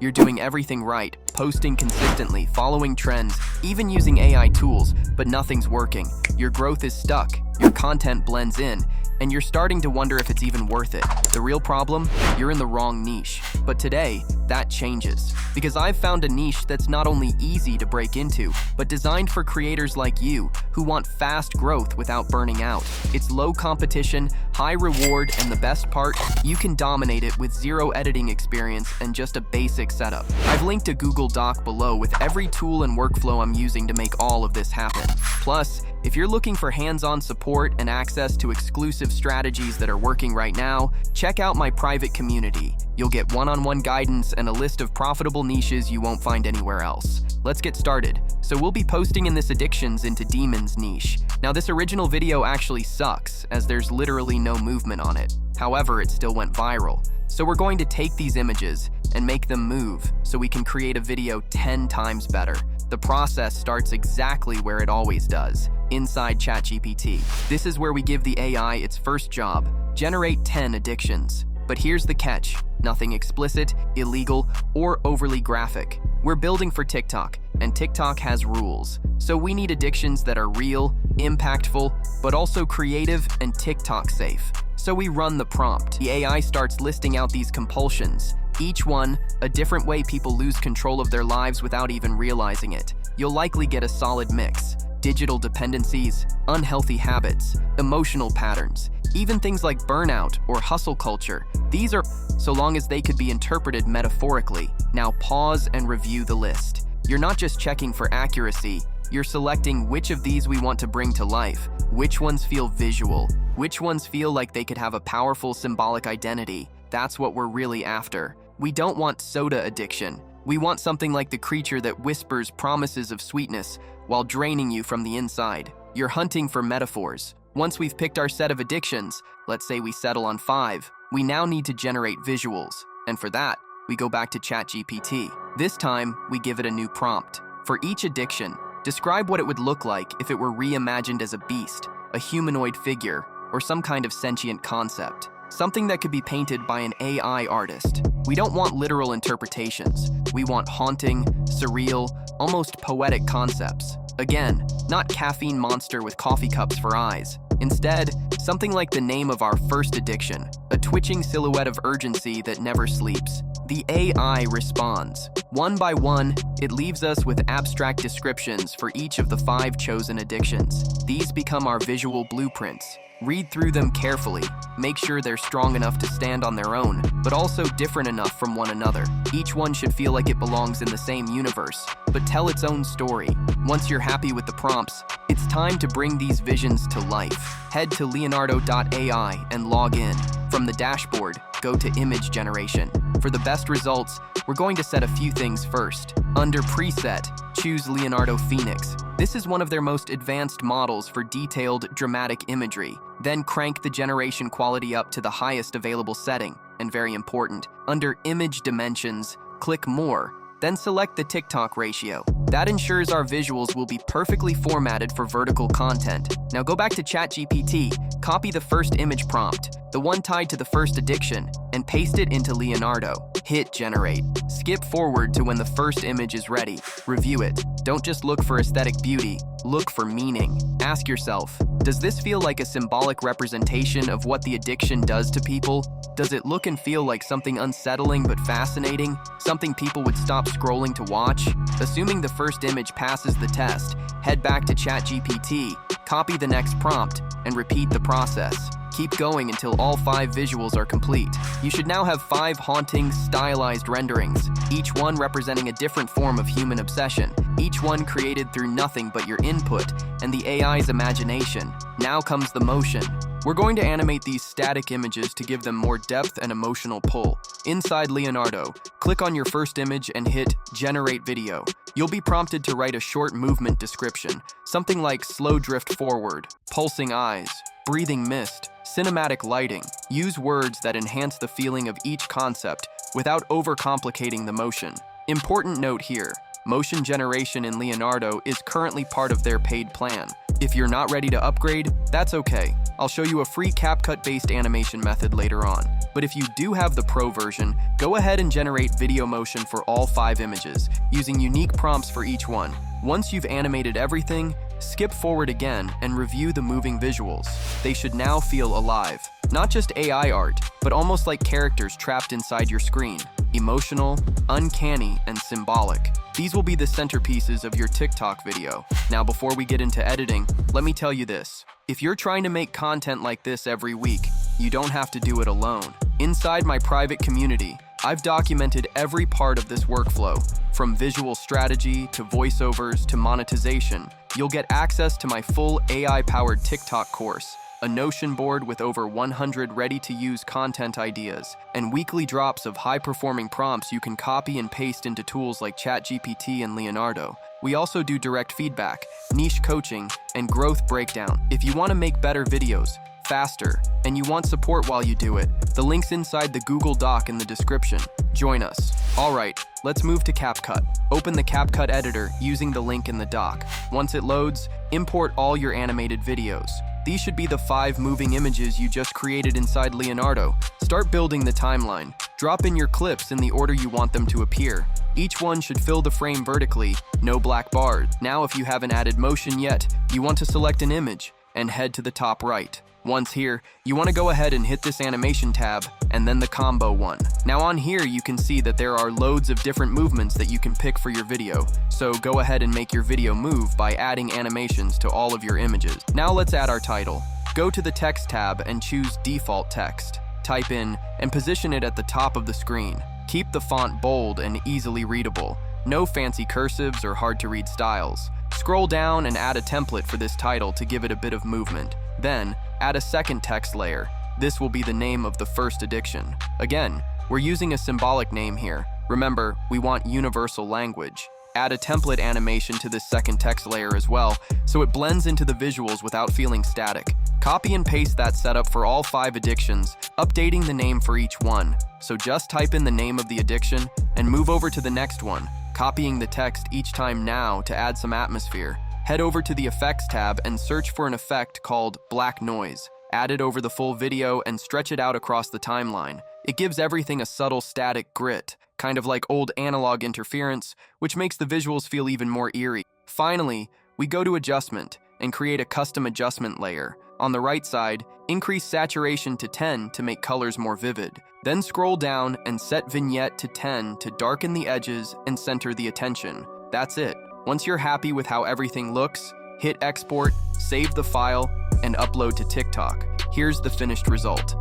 You're doing everything right, posting consistently, following trends, even using AI tools, but nothing's working. Your growth is stuck, your content blends in, and you're starting to wonder if it's even worth it. The real problem? You're in the wrong niche. But today, that changes. Because I've found a niche that's not only easy to break into, but designed for creators like you who want fast growth without burning out. It's low competition, high reward, and the best part, you can dominate it with zero editing experience and just a basic setup. I've linked a Google Doc below with every tool and workflow I'm using to make all of this happen. Plus, if you're looking for hands-on support and access to exclusive strategies that are working right now, check out my private community. You'll get one-on-one guidance and a list of profitable niches you won't find anywhere else. Let's get started. So we'll be posting in this addictions into demons niche. Now this original video actually sucks, as there's literally no movement on it. However, it still went viral. So we're going to take these images and make them move so we can create a video 10 times better. The process starts exactly where it always does, inside ChatGPT. This is where we give the AI its first job, generate 10 addictions. But here's the catch, nothing explicit, illegal, or overly graphic. We're building for TikTok, and TikTok has rules. So we need addictions that are real, impactful, but also creative and TikTok safe. So we run the prompt. The AI starts listing out these compulsions. Each one, a different way people lose control of their lives without even realizing it. You'll likely get a solid mix. Digital dependencies, unhealthy habits, emotional patterns, even things like burnout or hustle culture. These are, so long as they could be interpreted metaphorically. Now pause and review the list. You're not just checking for accuracy, you're selecting which of these we want to bring to life, which ones feel visual, which ones feel like they could have a powerful symbolic identity. That's what we're really after. We don't want soda addiction. We want something like the creature that whispers promises of sweetness while draining you from the inside. You're hunting for metaphors. Once we've picked our set of addictions, let's say we settle on 5, we now need to generate visuals. And for that, we go back to ChatGPT. This time, we give it a new prompt. For each addiction, describe what it would look like if it were reimagined as a beast, a humanoid figure, or some kind of sentient concept. Something that could be painted by an AI artist. We don't want literal interpretations. We want haunting, surreal, almost poetic concepts. Again, not caffeine monster with coffee cups for eyes. Instead, something like the name of our first addiction, a twitching silhouette of urgency that never sleeps. The AI responds. One by one, it leaves us with abstract descriptions for each of the 5 chosen addictions. These become our visual blueprints. Read through them carefully. Make sure they're strong enough to stand on their own, but also different enough from one another. Each one should feel like it belongs in the same universe, but tell its own story. Once you're happy with the prompts, it's time to bring these visions to life. Head to leonardo.ai and log in. From the dashboard, go to image generation. For the best results, we're going to set a few things first. Under preset, choose Leonardo Phoenix. This is one of their most advanced models for detailed, dramatic imagery. Then crank the generation quality up to the highest available setting. And very important, under image dimensions, click more. Then select the TikTok ratio. That ensures our visuals will be perfectly formatted for vertical content. Now go back to ChatGPT, copy the first image prompt, the one tied to the first addiction, and paste it into Leonardo. Hit generate. Skip forward to when the first image is ready. Review it. Don't just look for aesthetic beauty, look for meaning. Ask yourself, does this feel like a symbolic representation of what the addiction does to people? Does it look and feel like something unsettling but fascinating? Something people would stop scrolling to watch? Assuming the first image passes the test, head back to ChatGPT, copy the next prompt, and repeat the process. Keep going until all 5 visuals are complete. You should now have 5 haunting, stylized renderings, each one representing a different form of human obsession, each one created through nothing but your input and the AI's imagination. Now comes the motion. We're going to animate these static images to give them more depth and emotional pull. Inside Leonardo, click on your first image and hit Generate Video. You'll be prompted to write a short movement description, something like slow drift forward, pulsing eyes, breathing mist, cinematic lighting. Use words that enhance the feeling of each concept without overcomplicating the motion. Important note here, motion generation in Leonardo is currently part of their paid plan. If you're not ready to upgrade, that's okay. I'll show you a free CapCut-based animation method later on. But if you do have the Pro version, go ahead and generate video motion for all 5 images, using unique prompts for each one. Once you've animated everything, skip forward again and review the moving visuals. They should now feel alive. Not just AI art, but almost like characters trapped inside your screen. Emotional, uncanny, and symbolic. These will be the centerpieces of your TikTok video. Now, before we get into editing, let me tell you this. If you're trying to make content like this every week, you don't have to do it alone. Inside my private community, I've documented every part of this workflow, from visual strategy to voiceovers to monetization. You'll get access to my full AI-powered TikTok course, a Notion board with over 100 ready-to-use content ideas, and weekly drops of high-performing prompts you can copy and paste into tools like ChatGPT and Leonardo. We also do direct feedback, niche coaching, and growth breakdown. If you want to make better videos, faster, and you want support while you do it, the link's inside the Google Doc in the description. Join us. Alright, let's move to CapCut. Open the CapCut editor using the link in the doc. Once it loads, import all your animated videos. These should be the 5 moving images you just created inside Leonardo. Start building the timeline. Drop in your clips in the order you want them to appear. Each one should fill the frame vertically, no black bars. Now, if you haven't added motion yet, you want to select an image and head to the top right. Once here, you want to go ahead and hit this animation tab, and then the combo one. Now on here, you can see that there are loads of different movements that you can pick for your video. So go ahead and make your video move by adding animations to all of your images. Now let's add our title. Go to the text tab and choose default text. Type in and position it at the top of the screen. Keep the font bold and easily readable. No fancy cursives or hard to read styles. Scroll down and add a template for this title to give it a bit of movement. Then, add a second text layer. This will be the name of the first addiction. Again, we're using a symbolic name here. Remember, we want universal language. Add a template animation to this second text layer as well, so it blends into the visuals without feeling static. Copy and paste that setup for all 5 addictions, updating the name for each one. So just type in the name of the addiction and move over to the next one, copying the text each time now to add some atmosphere. Head over to the Effects tab and search for an effect called Black Noise. Add it over the full video and stretch it out across the timeline. It gives everything a subtle static grit, kind of like old analog interference, which makes the visuals feel even more eerie. Finally, we go to Adjustment and create a custom adjustment layer. On the right side, increase saturation to 10 to make colors more vivid. Then scroll down and set Vignette to 10 to darken the edges and center the attention. That's it. Once you're happy with how everything looks, hit export, save the file, and upload to TikTok. Here's the finished result.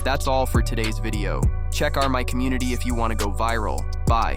That's all for today's video. Check our My Community if you want to go viral. Bye.